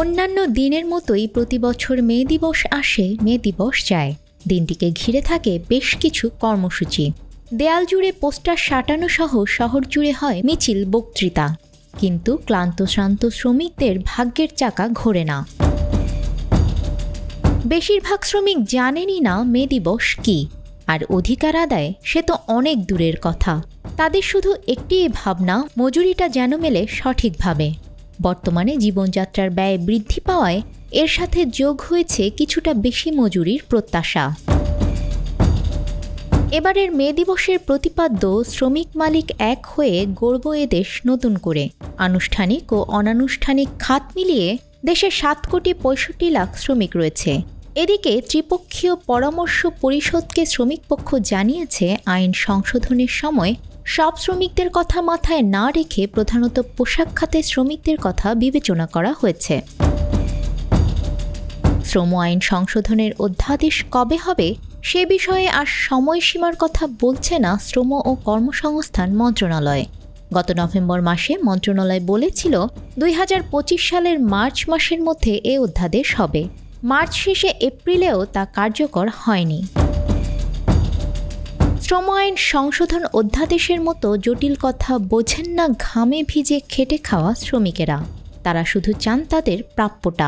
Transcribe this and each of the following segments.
অন্যান্য দিনের মতোই প্রতি বছর মে দিবস আসে, মে দিবস যায়। দিনটিকে ঘিরে থাকে বেশ কিছু কর্মসূচি। দেয়াল জুড়ে পোস্টার সাঁটানো সহ শহর জুড়ে হয় মিছিল, বক্তৃতা। কিন্তু ক্লান্ত শ্রান্ত শ্রমিকদের ভাগ্যের চাকা ঘোরে না। বেশিরভাগ শ্রমিক জানেনই না মে দিবস কী, আর অধিকার আদায় সে তো অনেক দূরের কথা। তাদের শুধু একটিই ভাবনা, মজুরিটা যেন মেলে সঠিকভাবে। বর্তমানে জীবনযাত্রার ব্যয় বৃদ্ধি পাওয়ায় এর সাথে যোগ হয়েছে কিছুটা বেশি মজুরির প্রত্যাশা। এবারের মে দিবসের প্রতিপাদ্য শ্রমিক মালিক এক হয়ে গড়ব এ দেশ নতুন করে। আনুষ্ঠানিক ও অনানুষ্ঠানিক খাত মিলিয়ে দেশে 7,65,00,000 শ্রমিক রয়েছে। এদিকে ত্রিপক্ষীয় পরামর্শ পরিষদকে শ্রমিকপক্ষ জানিয়েছে, আইন সংশোধনের সময় সব শ্রমিকদের কথা মাথায় না রেখে প্রধানত পোশাক খাতের শ্রমিকদের কথা বিবেচনা করা হয়েছে। শ্রম আইন সংশোধনের অধ্যাদেশ কবে হবে সে বিষয়ে আর সময়সীমার কথা বলছে না শ্রম ও কর্মসংস্থান মন্ত্রণালয়। গত নভেম্বর মাসে মন্ত্রণালয় বলেছিল 2025 সালের মার্চ মাসের মধ্যে এ অধ্যাদেশ হবে। মার্চ শেষে এপ্রিলেও তা কার্যকর হয়নি। শ্রম আইন সংশোধন অধ্যাদেশের মতো জটিল কথা বোঝেন না ঘামে ভিজে খেটে খাওয়া শ্রমিকেরা। তারা শুধু চান তাদের প্রাপ্যটা।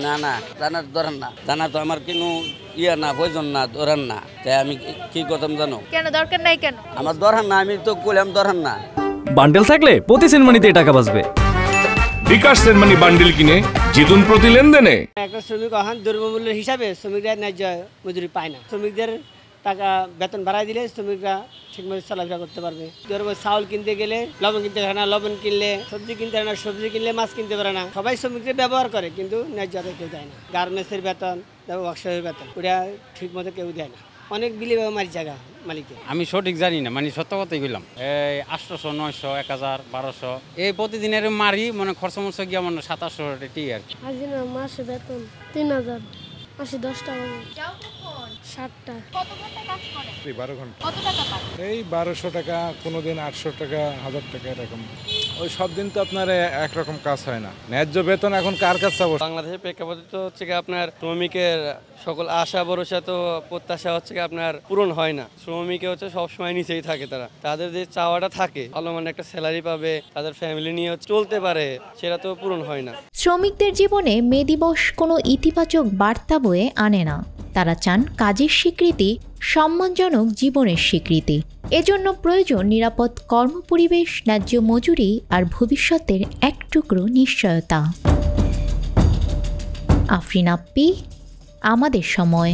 না না, জানার দরকার না, জানা তো আমার কোনো না, প্রয়োজন না, দরকার না। তাই আমি কি করতাম জানো? কেন দরকার নাই? কেন আমার দরকার না, আমি তো কইলাম দরকার না। বান্ডেল থাকলে প্রতি সেনমানিতে টাকা বাঁচবে। বিকাশ সেনমানি বান্ডেল কিনে জিতুন প্রতি লেনদেনে। একটা শ্রমিক এখন দ্রব্যমূল্যের হিসাবে শ্রমিকরা ন্যায্য মজুরি পায় না। শ্রমিকদের টাকা বেতন বাড়াই দিলে শ্রমিকরা ঠিকমতো চলাফেরা করতে পারবে। ধরো চাউল কিনতে গেলে লবণ কিনতে পারে না, লবণ কিনলে সবজি কিনতে পারে না, সবজি কিনলে মাছ কিনতে পারে না। সবাই শ্রমিকদের ব্যবহার করে, কিন্তু ন্যায্য আদায় কেউ দেয় না। গার্মেন্টসের বেতন, ওয়ার্কশপের বেতন, ওরা ঠিক মতো কেউ দেয় না। অনেক বিলি মারি জায়গা মালিকের। আমি সঠিক জানি না, মানে সত্য কথাই বললাম। এই 800, 900, 1000, 1200 এই প্রতিদিনের মারি, মানে খরচ মরচ গিয়ে মানে 2700 টি আর কি। মাসে বেতন 3000, মাসে 10 টাকা। 7টা। কত ঘন্টা কাজ করে? 12 ঘন্টা। কত টাকা পায়? এই 1200 টাকা, কোনোদিন 800 টাকা, 1000 টাকা এরকম। ওই সব দিন তো আপনার একরকম কাজ হয় না। ন্যায্য বেতন এখন কার কাছে চাবো? বাংলাদেশের প্রেক্ষাপটে তো হচ্ছে কি আপনার শ্রমিকের সকল আশা ভরসা তো প্রত্যাশা হচ্ছে কি আপনার পূরণ হয় না। শ্রমিকে হচ্ছে সবসময় নিচেই থাকে। তাদের যে চাওয়াটা থাকে ভালো মানে একটা স্যালারি পাবে, তাদের ফ্যামিলি নিয়ে চলতে পারে, সেটা তো পূরণ হয় না। শ্রমিকদের জীবনে মে দিবস কোনো ইতিবাচক বার্তা বয়ে আনে না। তারা চান কাজের স্বীকৃতি, সম্মানজনক জীবনের স্বীকৃতি। এজন্য প্রয়োজন নিরাপদ কর্মপরিবেশ, ন্যায্য মজুরি আর ভবিষ্যতের এক টুকরো নিশ্চয়তা। আফরিন আপ্পি, আমাদের সময়।